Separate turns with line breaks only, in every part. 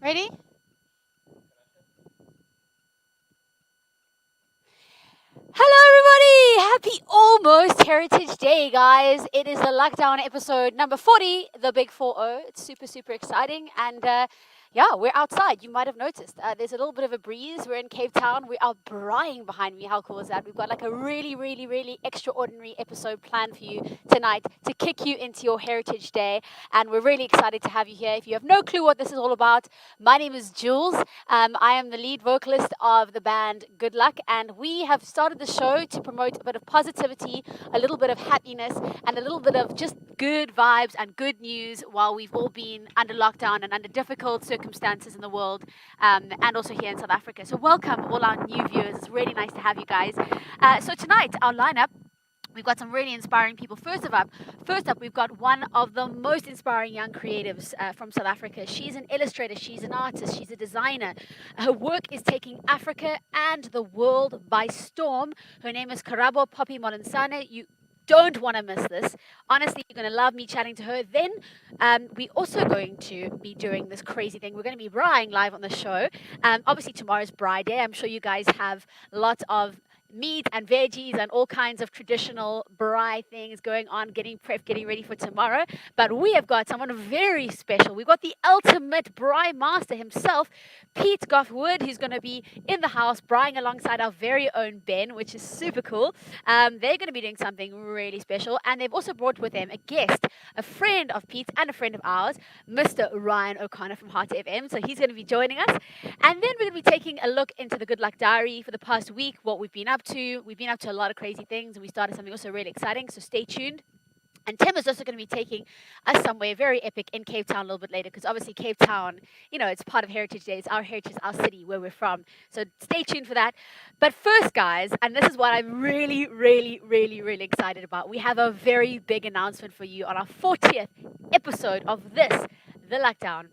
Ready? Hello, everybody! Happy almost Heritage Day, guys. It is the LuckDown episode number 40, the Big 40. It's super, super exciting. And yeah, we're outside. You might have noticed. There's a little bit of a breeze. We're in Cape Town. We are braaiing behind me. How cool is that? We've got like a really, really, really extraordinary episode planned for you tonight to kick you into your Heritage Day. And we're really excited to have you here. If you have no clue what this is all about, my name is Jules. I am the lead vocalist of the band Good Luck, and we have started the show to promote a bit of positivity, a little bit of happiness, and a little bit of just good vibes and good news while we've all been under lockdown and under difficult circumstances in the world, and also here in South Africa. So, welcome all our new viewers. It's really nice to have you guys. So, tonight, our lineup. We've got some really inspiring people. First up, we've got one of the most inspiring young creatives from South Africa. She's an illustrator, she's an artist, she's a designer. Her work is taking Africa and the world by storm. Her name is Karabo Poppy Moletsane. You don't want to miss this. Honestly, you're going to love me chatting to her. Then we're also going to be doing this crazy thing. We're going to be braaiing live on the show. Obviously, tomorrow's Braai Day. I'm sure you guys have lots of meat and veggies and all kinds of traditional braai things going on, getting prepped, getting ready for tomorrow. But we have got someone very special. We've got the ultimate Braai Master himself, Pete Goffe-Wood, who's going to be in the house braaiing alongside our very own Ben, which is super cool. They're going to be doing something really special, and they've also brought with them a guest, a friend of Pete's and a friend of ours, Mr. Ryan O'Connor from Heart FM. So he's going to be joining us. And then we're going to be taking a look into the Good Luck Diary for the past week, what we've been up to. We've been up to a lot of crazy things, and we started something also really exciting, so stay tuned. And Tim is also going to be taking us somewhere very epic in Cape Town a little bit later, because obviously Cape Town, it's part of Heritage Day. It's our heritage, our city, where we're from. So stay tuned for that. But first, guys, and this is what I'm really, really, really, really excited about. We have a very big announcement for you on our 40th episode of this, The LuckDown.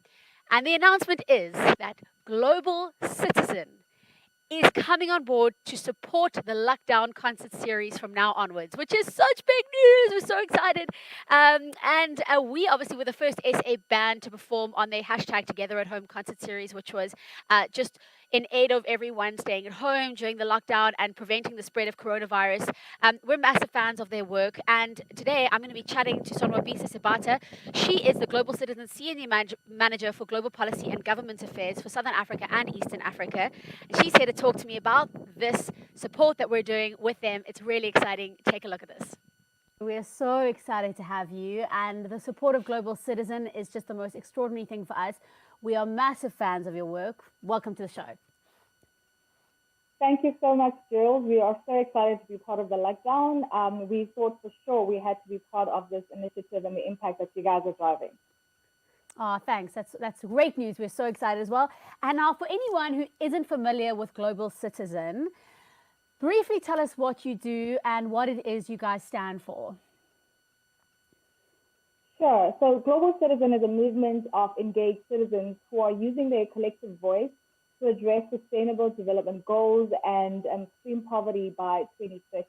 And the announcement is that Global Citizen is coming on board to support the LuckDown concert series from now onwards, which is such big news. We're so excited. And we obviously were the first SA band to perform on their hashtag Together at Home concert series, which was just in aid of everyone staying at home during the lockdown and preventing the spread of coronavirus. We're massive fans of their work. And today I'm going to be chatting to Sonwabisa Sebata. She is the Global Citizen Senior Manager for Global Policy and Government Affairs for Southern Africa and Eastern Africa. And she's here to talk to me about this support that we're doing with them. It's really exciting. Take a look at this. We're so excited to have you, and the support of Global Citizen is just the most extraordinary thing for us. We are massive fans of your work. Welcome to the show.
Thank you so much, Jules. We are so excited to be part of the lockdown. We thought for sure we had to be part of this initiative and the impact that you guys are driving.
Oh, thanks. That's great news. We're so excited as well. And now, for anyone who isn't familiar with Global Citizen, briefly tell us what you do and what it is you guys stand for.
Sure. So, Global Citizen is a movement of engaged citizens who are using their collective voice to address sustainable development goals and extreme poverty by 2030.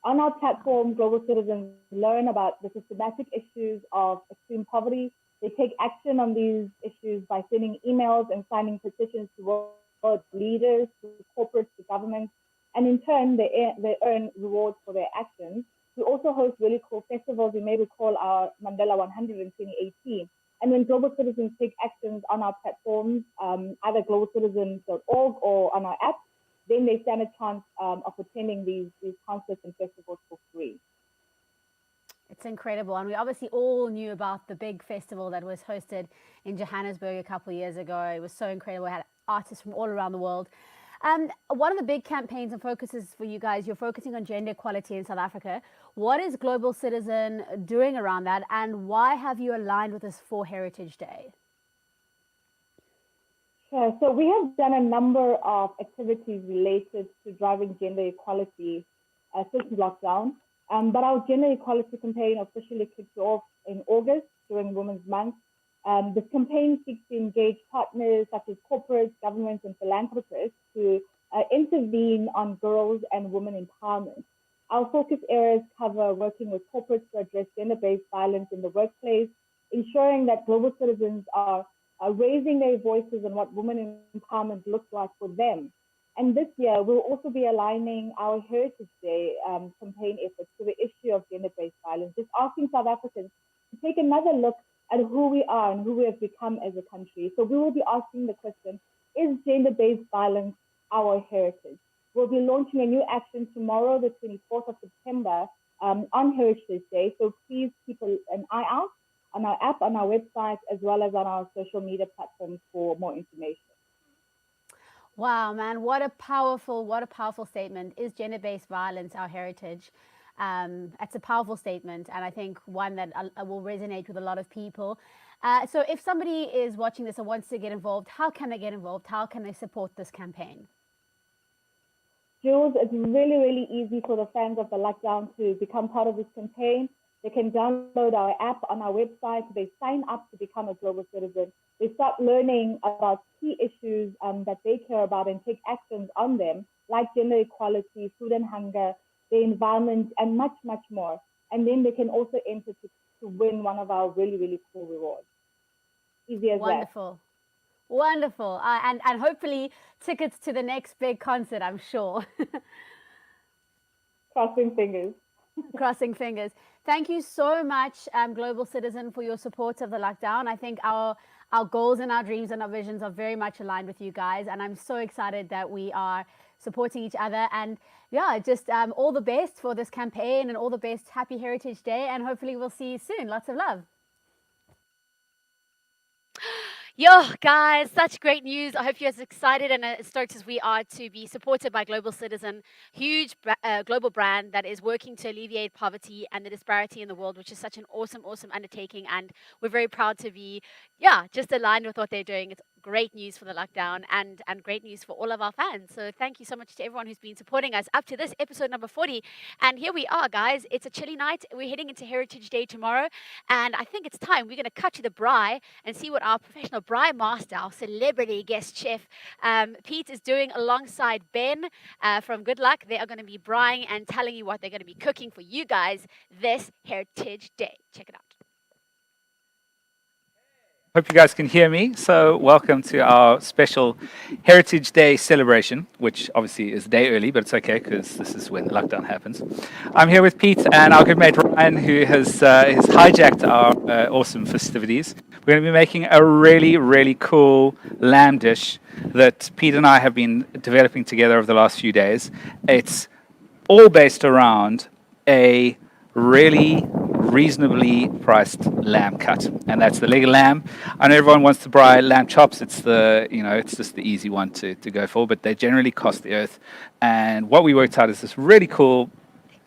On our platform, Global Citizens learn about the systematic issues of extreme poverty. They take action on these issues by sending emails and signing petitions to world leaders, to corporates, to governments, and in turn, they earn rewards for their actions. We also host really cool festivals. You may recall our Mandela 100 in 2018. And when global citizens take actions on our platforms, either globalcitizens.org or on our app, then they stand a chance of attending these concerts and festivals for free.
It's incredible. And we obviously all knew about the big festival that was hosted in Johannesburg a couple of years ago. It was so incredible. We had artists from all around the world. One of the big campaigns and focuses for you guys, you're focusing on gender equality in South Africa. What is Global Citizen doing around that, and why have you aligned with us for Heritage Day?
Sure. So we have done a number of activities related to driving gender equality since lockdown. But our gender equality campaign officially kicked off in August during Women's Month. This campaign seeks to engage partners such as corporates, governments, and philanthropists to intervene on girls and women empowerment. Our focus areas cover working with corporates to address gender based violence in the workplace, ensuring that global citizens are raising their voices on what women empowerment looks like for them. And this year, we'll also be aligning our Heritage Day campaign efforts to the issue of gender-based violence, just asking South Africans to take another look at who we are and who we have become as a country. So we will be asking the question, is gender-based violence our heritage? We'll be launching a new action tomorrow, the 24th of September, on Heritage Day. So please keep an eye out on our app, on our website, as well as on our social media platforms for more information.
Wow, man, what a powerful statement. Is gender-based violence our heritage? It's a powerful statement, and I think one that will resonate with a lot of people. So if somebody is watching this and wants to get involved, how can they get involved? How can they support this campaign?
Jules, it's really, really easy for the fans of the LuckDown to become part of this campaign. They can download our app on our website. They sign up to become a global citizen. They start learning about key issues that they care about and take actions on them, like gender equality, food and hunger, the environment, and much, much more. And then they can also enter to win one of our really, really cool rewards. Easy as
Wonderful. That. Wonderful. And hopefully tickets to the next big concert, I'm sure.
Crossing fingers.
Crossing fingers. Thank you so much, Global Citizen, for your support of the LuckDown. I think our goals and our dreams and our visions are very much aligned with you guys. And I'm so excited that we are supporting each other. And yeah, just all the best for this campaign and all the best. Happy Heritage Day. And hopefully we'll see you soon. Lots of love. Yo, guys, such great news. I hope you're as excited and as stoked as we are to be supported by Global Citizen, huge global brand that is working to alleviate poverty and the disparity in the world, which is such an awesome undertaking. And we're very proud to be, just aligned with what they're doing. It's great news for the LuckDown and great news for all of our fans. So thank you so much to everyone who's been supporting us up to this episode number 40. And here we are, guys. It's a chilly night. We're heading into Heritage Day tomorrow. And I think it's time we're going to cut to the braai and see what our professional Braai Master, our celebrity guest chef, Pete, is doing alongside Ben from Good Luck. They are going to be braaiing and telling you what they're going to be cooking for you guys this Heritage Day. Check it out.
Hope you guys can hear me. So welcome to our special Heritage Day celebration, which obviously is a day early, but it's okay because this is when the LuckDown happens. I'm here with Pete and our good mate Ryan, who has hijacked our awesome festivities. We're going to be making a really, really cool lamb dish that Pete and I have been developing together over the last few days. It's all based around a really reasonably priced lamb cut, and that's the leg of lamb. I know everyone wants to braai lamb chops. It's it's just the easy one to go for, but they generally cost the earth. And what we worked out is this really cool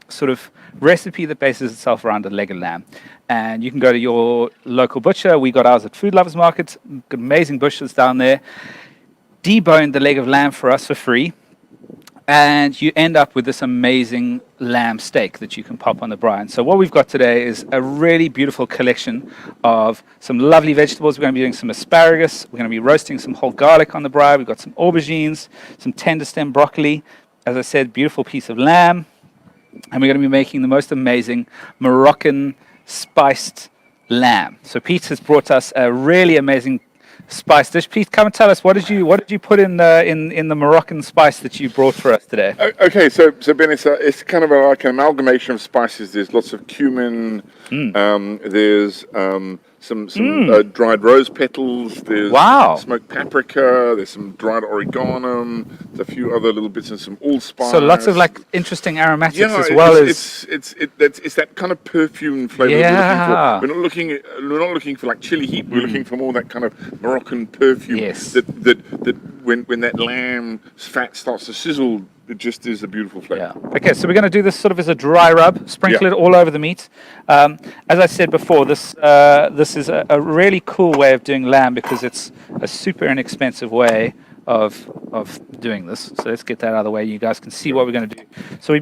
sort of recipe that bases itself around a leg of lamb. And you can go to your local butcher. We got ours at Food Lovers Market. Amazing butchers down there. Deboned the leg of lamb for us for free. And you end up with this amazing lamb steak that you can pop on the braai. And so what we've got today is a really beautiful collection of some lovely vegetables. We're going to be doing some asparagus. We're going to be roasting some whole garlic on the braai. We've got some aubergines, some tender stem broccoli. As I said, beautiful piece of lamb. And we're going to be making the most amazing Moroccan spiced lamb. So Pete has brought us a really amazing spice dish. Pete, come and tell us, what did you put in the Moroccan spice that you brought for us today?
Okay, so Ben, it's kind of like an amalgamation of spices. There's lots of cumin. There's some dried rose petals. There's smoked paprika. There's some dried oregano. There's a few other little bits and some allspice.
So lots of like interesting aromatics
it's that kind of perfume flavor we're looking for. We're not looking for like chili heat. We're looking for more that kind of Moroccan perfume.
Yes.
That when that lamb's fat starts to sizzle, it just is a beautiful flavor.
Yeah. Okay, so we're going to do this sort of as a dry rub, sprinkle it all over the meat. As I said before, this is a really cool way of doing lamb because it's a super inexpensive way of doing this. So let's get that out of the way. You guys can see what we're going to do. So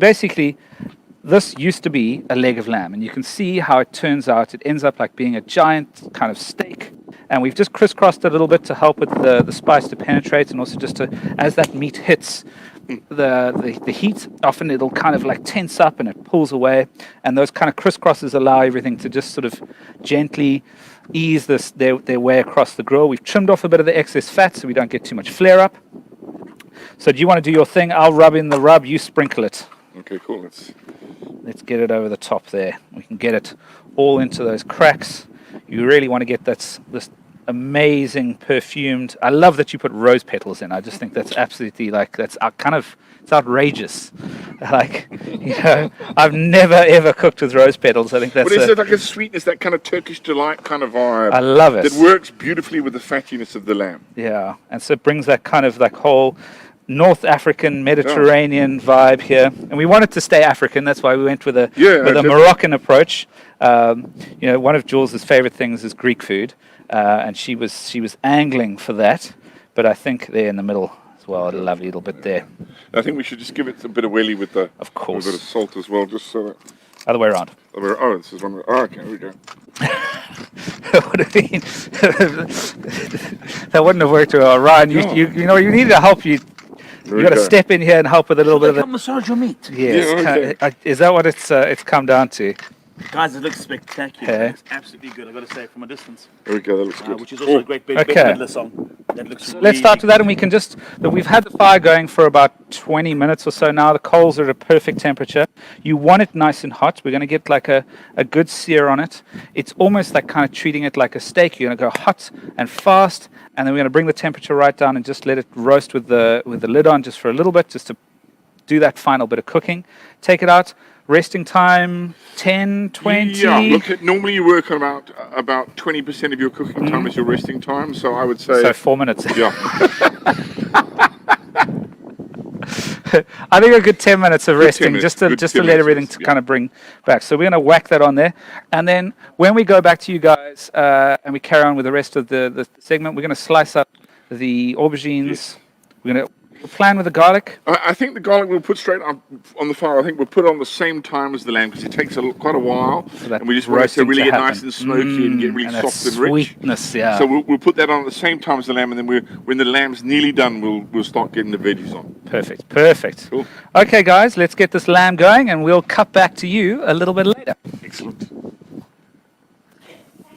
this used to be a leg of lamb, and you can see how it turns out. It ends up like being a giant kind of steak. And we've just crisscrossed it a little bit to help with the spice to penetrate, and also just as that meat hits the heat, often it'll kind of like tense up and it pulls away, and those kind of crisscrosses allow everything to just sort of gently ease their way across the grill. We've trimmed off a bit of the excess fat so we don't get too much flare up. So do you want to do your thing? I'll rub in the rub, you sprinkle it.
Okay, cool.
Let's get it over the top there. We can get it all into those cracks. You really want to get this amazing perfumed. I love that you put rose petals in. I just think that's absolutely it's outrageous. Like, I've never ever cooked with rose petals. I think that's.
But is it like a sweetness, that kind of Turkish delight kind of vibe?
I love it.
That works beautifully with the fattiness of the lamb.
Yeah, and so it brings that kind of whole North African Mediterranean vibe here, and we wanted to stay African. That's why we went with a Moroccan approach. One of Jules' favorite things is Greek food, and she was angling for that. But I think there in the middle as well, a lovely little bit there.
I think we should just give it a bit of welly with a bit of salt as well, just so that.
Other way around.
Oh, this is one. Oh, okay, here we go.
What do you mean? That wouldn't have worked too well, Ryan. You needed to help you. You got to step in here and help with a little bit of it.
Massage your meat.
Yes. Yeah, is that what it's come down to?
Guys, it looks spectacular. It looks absolutely good, I've got to say, from a distance.
There we go, that looks good.
Which is also a great Midler song. That looks
Let's start with that, and we can we've had the fire going for about 20 minutes or so now. The coals are at a perfect temperature. You want it nice and hot. We're going to get like a good sear on it. It's almost like kind of treating it like a steak. You're going to go hot and fast, and then we're going to bring the temperature right down and just let it roast with the lid on just for a little bit, just to do that final bit of cooking. Take it out. Resting time, 10, 20?
Yeah, normally you work on about 20% of your cooking time as your resting time, so I would say...
So 4 minutes.
Yeah.
I think a good 10 minutes of resting, just to let everything kind of bring back. So we're going to whack that on there. And then when we go back to you guys and we carry on with the rest of the segment, we're going to slice up the aubergines. Yes. We're going to plan with the garlic.
I think the garlic we'll put straight up on the fire. I think we'll put it on the same time as the lamb because it takes quite a while, and we just want it to really get nice and smoky and get really soft and rich.
Sweetness, yeah.
So we'll put that on at the same time as the lamb, and then when the lamb's nearly done, we'll start getting the veggies on.
Perfect.
Cool.
Okay, guys, let's get this lamb going, and we'll cut back to you a little bit later.
Excellent.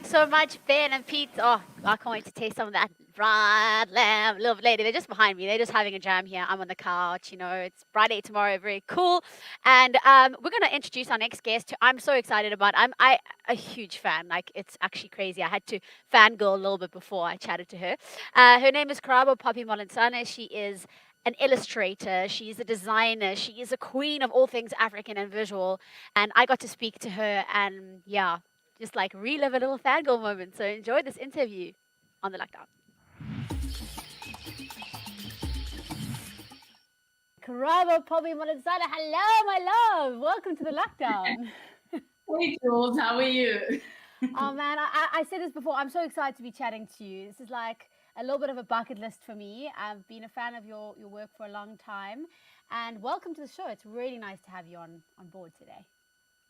So much, Ben and Pete. Oh, I can't wait to taste some of that fried lamb. Little lady, they're just behind me. They're just having a jam here. I'm on the couch. It's Friday tomorrow. Very cool. And we're going to introduce our next guest, who I'm so excited about. I'm a huge fan. It's actually crazy. I had to fangirl a little bit before I chatted to her. Her name is Karabo Poppy Moletsane. She is an illustrator, she's a designer, she is a queen of all things African and visual. And I got to speak to her and just relive a little fangirl moment. So enjoy this interview on the LuckDown. Karabo Poppy Moletsane, hello, my love. Welcome to the LuckDown.
Hey, Jules, how are you?
Oh, man, I said this before. I'm so excited to be chatting to you. This is like a little bit of a bucket list for me. I've been a fan of your work for a long time. And welcome to the show. It's really nice to have you on board today.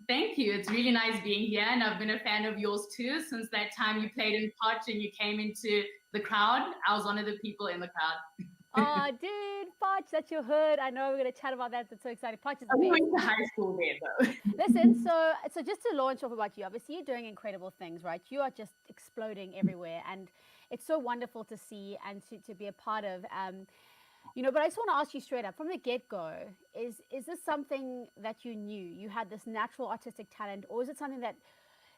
Thank you. It's really nice being here. And I've been a fan of yours too. Since that time you played in Potch and you came into the crowd, I was one of the people in the crowd.
Oh, dude, Potch, that's your hood. I know we're going to chat about that. That's so exciting. Potch is the
best. I went to high school there, though.
Listen, so just to launch off about you, obviously you're doing incredible things, right? You are just exploding everywhere. And it's so wonderful to see and to be a part of. But I just want to ask you straight up, from the get-go, is this something that you knew? You had this natural artistic talent, or is it something that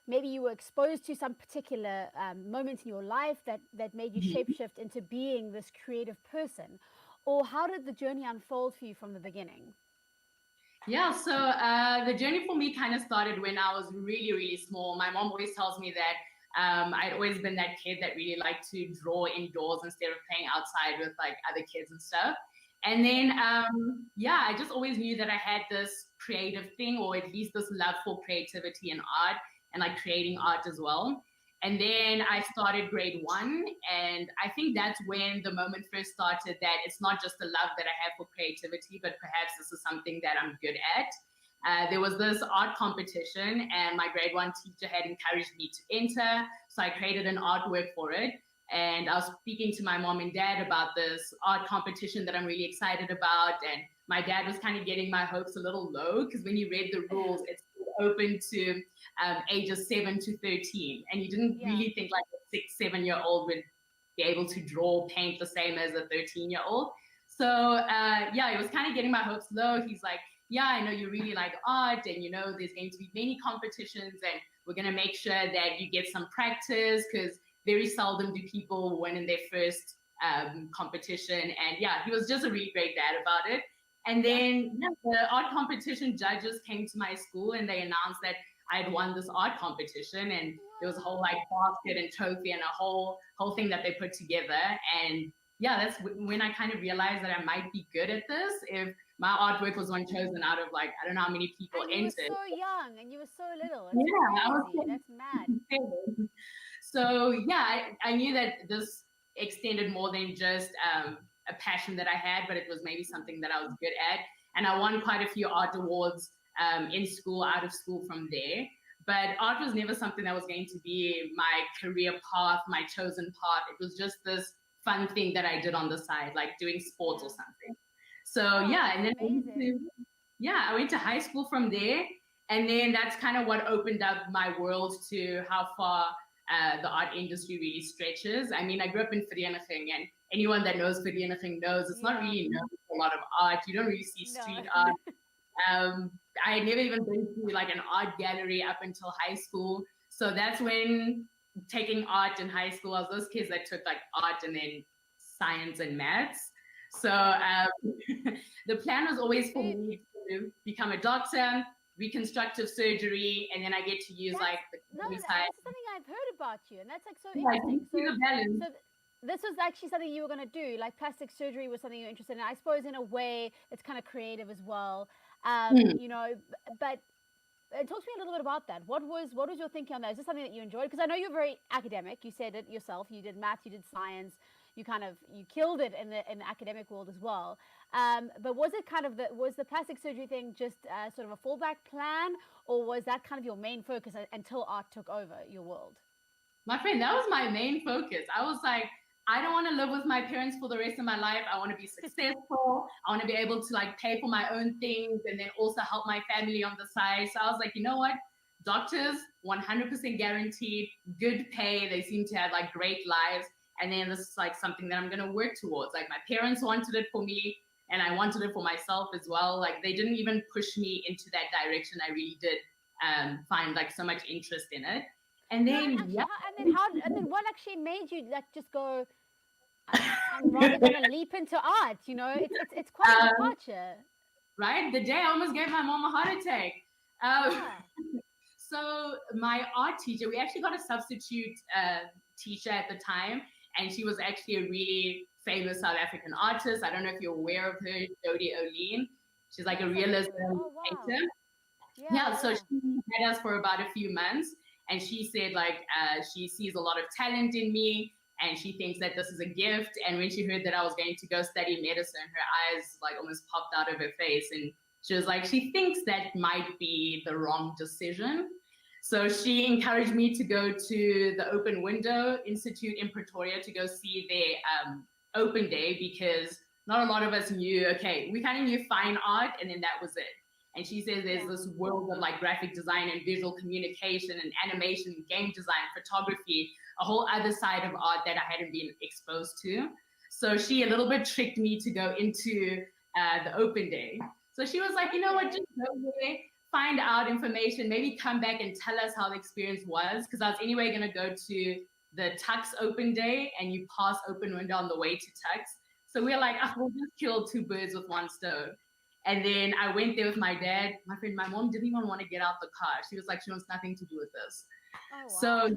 maybe you were exposed to some particular moment in your life that made you shapeshift into being this creative person? Or how did the journey unfold for you from the beginning?
Yeah, so the journey for me kind of started when I was really, really small. My mom always tells me that I'd always been that kid that really liked to draw indoors instead of playing outside with other kids and stuff. And then, I just always knew that I had this creative thing, or at least this love for creativity and art and creating art as well. And then I started grade 1. And I think that's when the moment first started that it's not just the love that I have for creativity, but perhaps this is something that I'm good at. There was this art competition and my grade 1 teacher had encouraged me to enter. So I created an artwork for it. And I was speaking to my mom and dad about this art competition that I'm really excited about. And my dad was kind of getting my hopes a little low because when you read the rules, it's open to ages 7 to 13. And you didn't really think like a 6, 7-year-old would be able to draw, paint the same as a 13-year-old. So it was kind of getting my hopes low. He's like, yeah, I know you really like art and, there's going to be many competitions and we're going to make sure that you get some practice because very seldom do people win in their first competition. And he was just a really great dad about it. And then the art competition judges came to my school and they announced that I had won this art competition and there was a whole like basket and trophy and a whole thing that they put together. And that's when I kind of realized that I might be good at this if my artwork was one chosen out of like, I don't know how many people
and
entered.
You were so young and you were so little. It's crazy. That's mad.
So I knew that this extended more than just a passion that I had, but it was maybe something that I was good at. And I won quite a few art awards in school, out of school from there. But art was never something that was going to be my career path, my chosen path. It was just this fun thing that I did on the side, like doing sports or something. So and then I went to high school from there. And then that's kind of what opened up my world to how far the art industry really stretches. I mean, I grew up in Vereniging, and anyone that knows Vereniging knows it's not really known for a lot of art. You don't really see street art. I had never even been to like an art gallery up until high school. So that's when taking art in high school, I was those kids that took like art and then science and maths. So the plan was always for me to become a doctor, reconstructive surgery, and then I get to use
that's something I've heard about you, and that's like so interesting. So this was actually something you were going to do, like plastic surgery was something you're interested in. I suppose in a way it's kind of creative as well, but talk to me a little bit about that. What was your thinking on that? Is this something that you enjoyed? Because I know you're very academic. You said it yourself. You did math, you did science. You killed it in the academic world as well. But was it kind of was the plastic surgery thing just sort of a fallback plan, or was that kind of your main focus until art took over your world?
My friend, that was my main focus. I was like, I don't want to live with my parents for the rest of my life. I want to be successful. I want to be able to like pay for my own things and then also help my family on the side. So I was like, you know what? Doctors, 100% guaranteed, good pay. They seem to have like great lives. And then this is like something that I'm going to work towards. Like my parents wanted it for me and I wanted it for myself as well. Like they didn't even push me into that direction. I really did find like so much interest in it. And then,
and then what actually made you like just go, I'm rather going to leap into art? It's quite a departure.
Right? The day I almost gave my mom a heart attack. So my art teacher, we actually got a substitute teacher at the time, and she was actually a really famous South African artist. I don't know if you're aware of her, Jodie O'Lean. She's like a realism painter. So she had us for about a few months, and she said like she sees a lot of talent in me, and she thinks that this is a gift. And when she heard that I was going to go study medicine, her eyes like almost popped out of her face, and she was like, she thinks that might be the wrong decision. So she encouraged me to go to the Open Window Institute in Pretoria to go see their open day, because not a lot of us knew, we kind of knew fine art and then that was it. And she says there's this world of like graphic design and visual communication and animation, game design, photography, a whole other side of art that I hadn't been exposed to. So she a little bit tricked me to go into the open day. So she was like, you know what, just go there, find out information, maybe come back and tell us how the experience was. Because I was anyway going to go to the Tux open day, and you pass Open Window on the way to Tux. So we were like, we'll just kill two birds with one stone. And then I went there with my dad. My friend, my mom didn't even want to get out the car. She was like, she wants nothing to do with this. So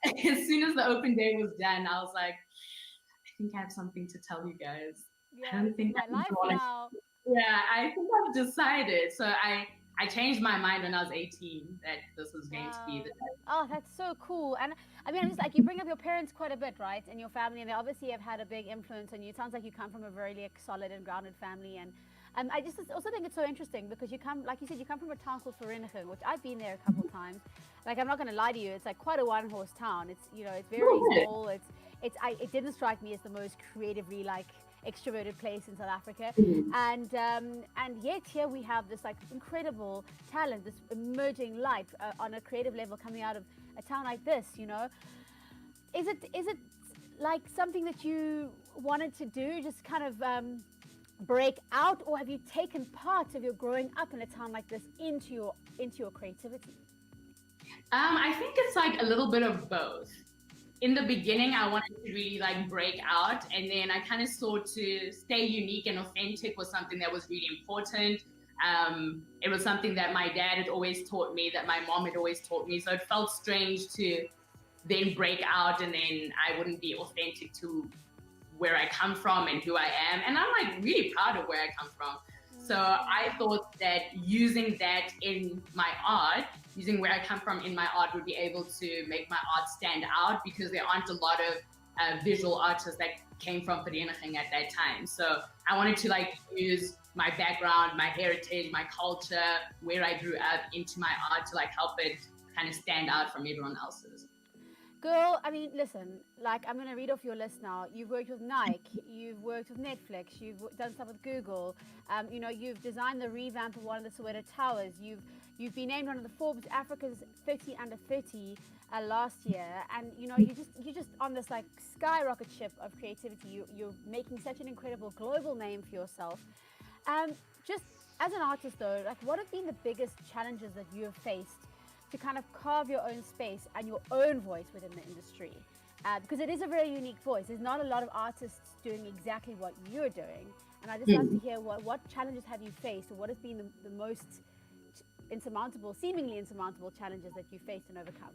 as soon as the open day was done, I was like, I think I have something to tell you guys. I don't think
my life now.
Yeah, I think I've decided. So I changed my mind when I was 18 that this was going to be the time.
Oh, that's so cool. And I mean, I'm just like, you bring up your parents quite a bit, right? And your family, and they obviously have had a big influence on you. It sounds like you come from a very like, solid and grounded family. And I just also think it's so interesting because you come, like you said, you come from a town called Vereniging, which I've been there a couple of times. Like, I'm not going to lie to you, it's like quite a one-horse town. It's, you know, it's very small. It didn't strike me as the most creatively like extroverted place in South Africa, and yet here we have this like incredible talent, this emerging light on a creative level coming out of a town like this. You know, is it like something that you wanted to do, just kind of break out, or have you taken part of your growing up in a town like this into your creativity?
I think it's like a little bit of both. In the beginning, I wanted to really like break out, and then I kind of saw to stay unique and authentic was something that was really important. It was something that my dad had always taught me, that my mom had always taught me. So it felt strange to then break out and then I wouldn't be authentic to where I come from and who I am. And I'm like really proud of where I come from. So I thought that using that in my art, using where I come from in my art would be able to make my art stand out, because there aren't a lot of visual artists that came from Vereniging at that time. So I wanted to like use my background, my heritage, my culture, where I grew up into my art to like help it kind of stand out from everyone else's.
Girl, I mean, listen, like, I'm going to read off your list now. You've worked with Nike, you've worked with Netflix, you've done stuff with Google, you know, you've designed the revamp of one of the Soweto Towers, you've been named one of the Forbes Africa's 30 under 30 last year, and, you know, you're just on this, like, skyrocket ship of creativity. You're making such an incredible global name for yourself. Just as an artist, though, like, what have been the biggest challenges that you have faced to kind of carve your own space and your own voice within the industry? Because it is a very unique voice. There's not a lot of artists doing exactly what you're doing. And I just love to hear what challenges have you faced, or what has been the most insurmountable, seemingly insurmountable challenges that you faced and overcome?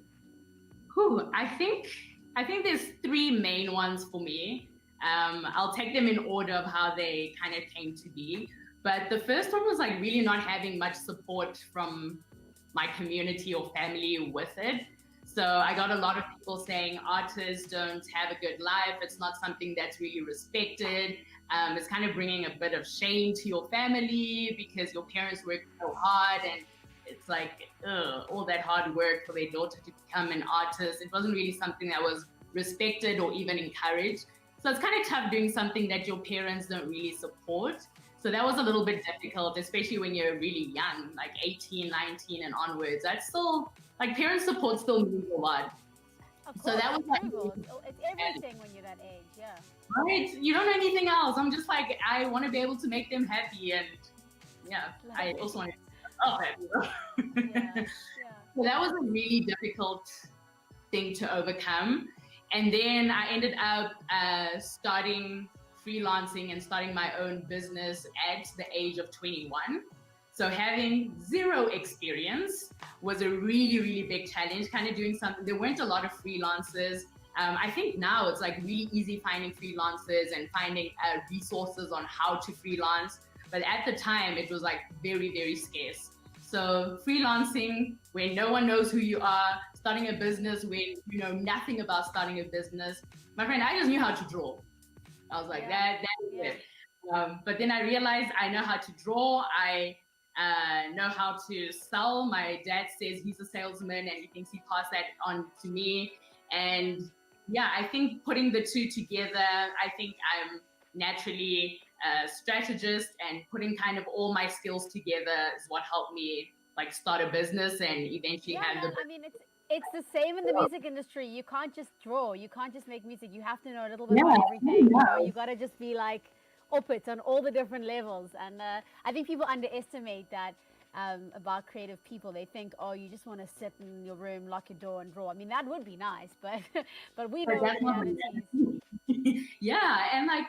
I think there's three main ones for me. I'll take them in order of how they kind of came to be. But the first one was like really not having much support from my community or family with it. So I got a lot of people saying artists don't have a good life. It's not something that's really respected. It's kind of bringing a bit of shame to your family because your parents worked so hard, and it's like all that hard work for their daughter to become an artist. It wasn't really something that was respected or even encouraged. So it's kind of tough doing something that your parents don't really support. So that was a little bit difficult, especially when you're really young, like 18, 19 and onwards. That's still, like, parent support still means a lot.
Of course,
so that was like,
it's everything when you're that age, yeah.
Right? You don't know anything else. I'm just like, I want to be able to make them happy, and yeah, I also want to make myself happy.
Yeah.
So that was a really difficult thing to overcome. And then I ended up starting freelancing and starting my own business at the age of 21. So having zero experience was a really, really big challenge, kind of doing something. There weren't a lot of freelancers. I think now it's like really easy finding freelancers and finding resources on how to freelance. But at the time, it was like very, very scarce. So freelancing where no one knows who you are, starting a business where you know nothing about starting a business. My friend, I just knew how to draw. I was like, that is it. But then I realized I know how to draw. I know how to sell. My dad says he's a salesman and he thinks he passed that on to me. And yeah, I think putting the two together, I think I'm naturally a strategist, and putting kind of all my skills together is what helped me like start a business and eventually have the...
I mean, it's the same in the music industry. You can't just draw. You can't just make music. You have to know a little bit about everything. You know, you got to just be like up it on all the different levels. And I think people underestimate that about creative people. They think, oh, you just want to sit in your room, lock your door, and draw. I mean, that would be nice, but we know the realities.
Yeah, and like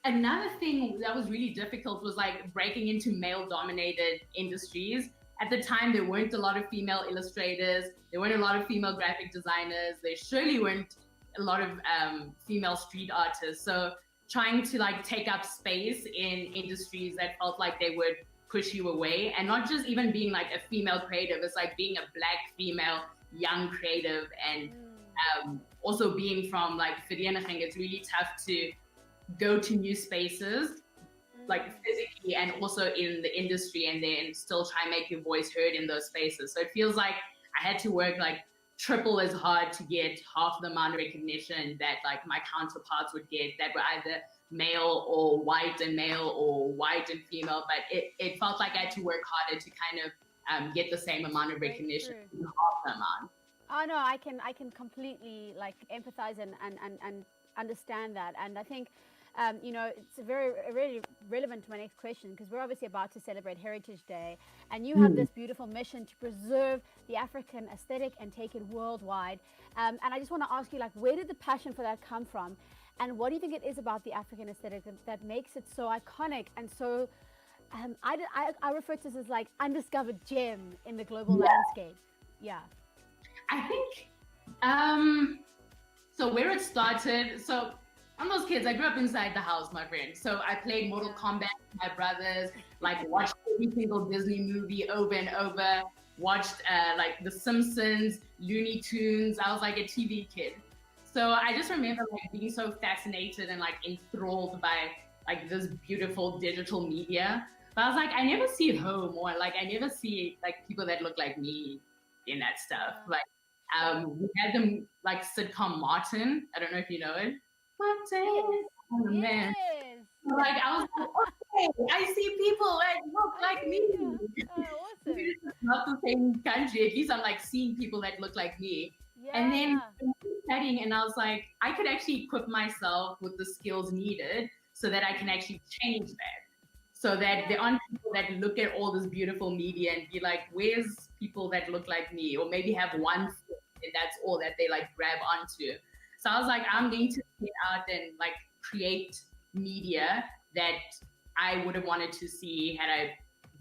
another thing that was really difficult was like breaking into male-dominated industries. At the time, there weren't a lot of female illustrators. There weren't a lot of female graphic designers. There surely weren't a lot of female street artists. So trying to like take up space in industries that felt like they would push you away, and not just even being like a female creative, it's like being a Black female young creative, and also being from like Vereniging, it's really tough to go to new spaces like physically and also in the industry, and then still try and make your voice heard in those spaces. So it feels like I had to work like triple as hard to get half the amount of recognition that like my counterparts would get that were either male or white and male or white and female. But it felt like I had to work harder to kind of get the same amount of recognition, half the amount.
Oh no, I can completely like empathize and understand that. And I think you know, it's really relevant to my next question, because we're obviously about to celebrate Heritage Day, and you have this beautiful mission to preserve the African aesthetic and take it worldwide. And I just want to ask you, like, where did the passion for that come from? And what do you think it is about the African aesthetic that makes it so iconic and so, I refer to this as like undiscovered gem in the global landscape? Yeah.
I think, so where it started, so I'm those kids, I grew up inside the house, my friend. So I played Mortal Kombat with my brothers, like watched every single Disney movie over and over, watched like The Simpsons, Looney Tunes. I was like a TV kid. So I just remember like being so fascinated and like enthralled by like this beautiful digital media. But I was like, I never see it home, or like I never see like people that look like me in that stuff. Like we had them like sitcom Martin. I don't know if you know it. Martin. Oh, man. Like I was like, okay, I see people that look like me.
Oh, awesome.
It's not the same country. At least I'm like seeing people that look like me.
Yeah.
And then studying, and I was like, I could actually equip myself with the skills needed so that I can actually change that. So that there aren't people that look at all this beautiful media and be like, where's people that look like me? Or maybe have one foot and that's all that they like grab onto. So I was like, I'm going to get out and like create media that I would have wanted to see had I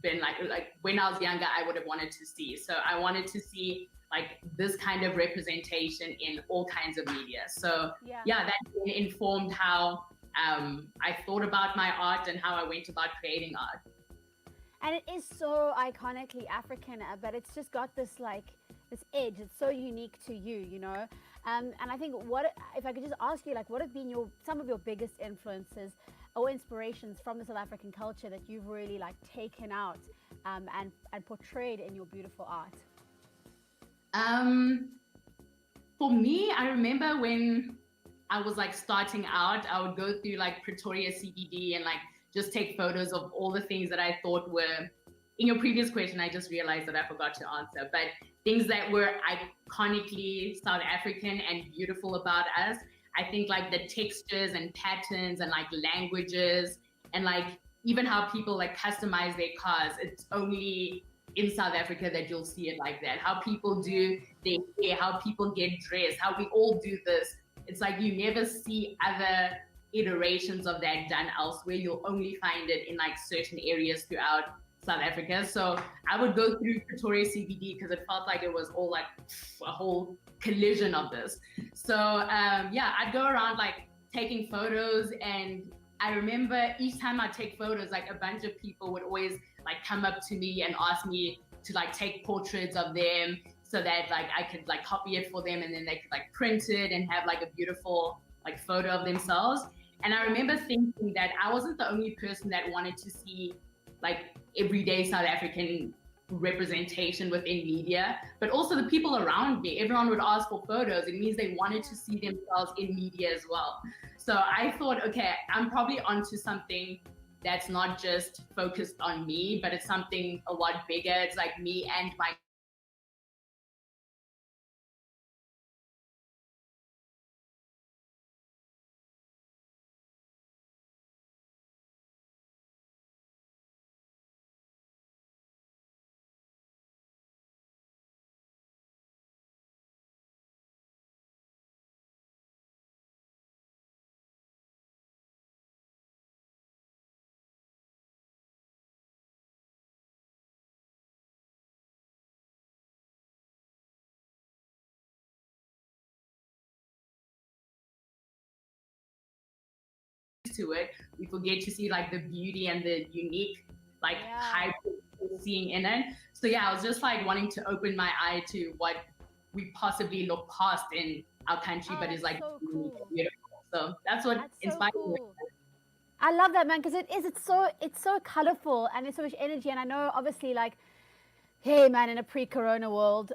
been like when I was younger, I would have wanted to see. So I wanted to see like this kind of representation in all kinds of media. So yeah that informed how I thought about my art and how I went about creating art.
And it is so iconically African, but it's just got this like this edge. It's so unique to you, you know. And I think if I could just ask you, like, what have been some of your biggest influences or inspirations from the South African culture that you've really like taken out and portrayed in your beautiful art?
For me, I remember when I was like starting out, I would go through like Pretoria CBD and like just take photos of all the things that I thought were, in your previous question, I just realized that I forgot to answer, but things that were iconically South African and beautiful about us. I think like the textures and patterns and like languages and like even how people like customize their cars. It's only in South Africa that you'll see it like that. How people do their hair, how people get dressed, how we all do this. It's like you never see other iterations of that done elsewhere. You'll only find it in like certain areas throughout South Africa. So I would go through Pretoria CBD because it felt like it was all like a whole collision of this. So I'd go around like taking photos, and I remember each time I take photos, like a bunch of people would always like come up to me and ask me to like take portraits of them so that like I could like copy it for them, and then they could like print it and have like a beautiful like photo of themselves. And I remember thinking that I wasn't the only person that wanted to see like everyday South African representation within media, but also the people around me. Everyone would ask for photos. It means they wanted to see themselves in media as well. So I thought, okay, I'm probably onto something that's not just focused on me, but it's something a lot bigger. It's like me and my to it, we forget to see like the beauty and the unique like hype we're seeing in it. So yeah, I was just like wanting to open my eye to what we possibly look past in our country, but is like
so cool.
beautiful. So that's what inspired me.
I love that, man, because it's so colorful and there's so much energy. And I know, obviously, like, hey, man, in a pre-corona world,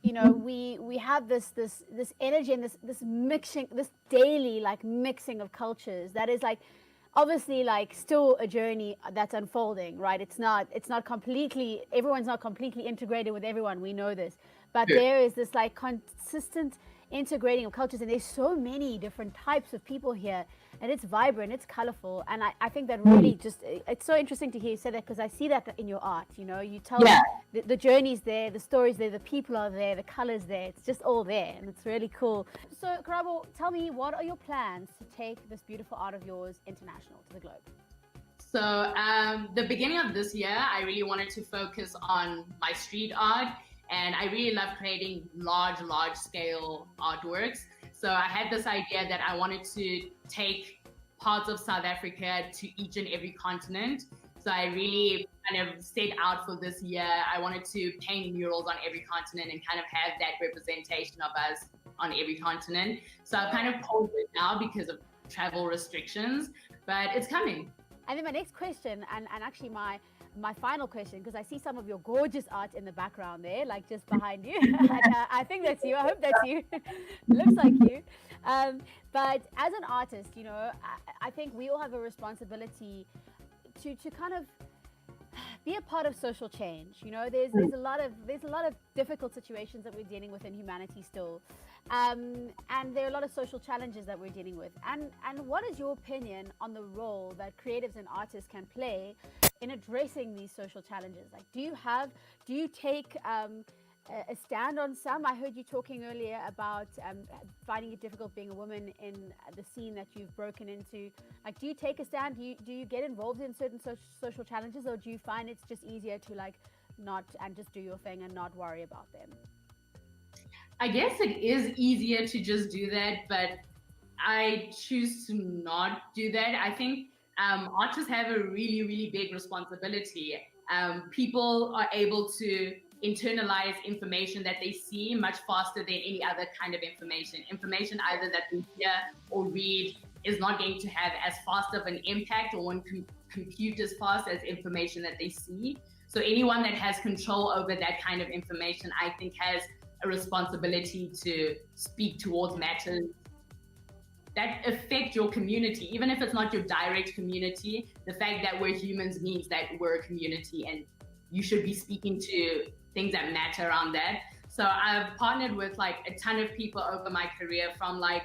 you know, we have this energy and this mixing, this daily like mixing of cultures that is like obviously like still a journey that's unfolding, right? It's not completely, everyone's not completely integrated with everyone. We know this, but there is this like consistent integrating of cultures, and there's so many different types of people here, and it's vibrant, it's colorful, and I think that really just, it's so interesting to hear you say that, because I see that in your art. You know, you tell the journey's there, the story's there, the people are there, the colors there, it's just all there, and it's really cool. So Karabo, tell me, what are your plans to take this beautiful art of yours international to the globe?
So the beginning of this year, I really wanted to focus on my street art, and I really love creating large scale artworks. So I had this idea that I wanted to take parts of South Africa to each and every continent. So I really kind of set out for this year. I wanted to paint murals on every continent and kind of have that representation of us on every continent. So I've kind of paused it now because of travel restrictions, but it's coming.
And then my next question, and actually my final question, because I see some of your gorgeous art in the background there, like just behind you. And, I think that's you. I hope that's you. Looks like you. But as an artist, you know, I think we all have a responsibility to kind of be a part of social change. You know, there's a lot of difficult situations that we're dealing with in humanity still, and there are a lot of social challenges that we're dealing with. And what is your opinion on the role that creatives and artists can play in addressing these social challenges? Like, do you take a stand on some? I heard you talking earlier about finding it difficult being a woman in the scene that you've broken into. Like, do you take a stand? Do you get involved in certain social challenges, or do you find it's just easier to like not and just do your thing and not worry about them?
I guess it is easier to just do that, but I choose to not do that. I think artists have a really big responsibility. People are able to internalize information that they see much faster than any other kind of information. Information either that they hear or read is not going to have as fast of an impact or one compute as fast as information that they see. So anyone that has control over that kind of information, I think, has a responsibility to speak towards matters that affect your community. Even if it's not your direct community, the fact that we're humans means that we're a community, and you should be speaking to things that matter around that. So I've partnered with like a ton of people over my career, from like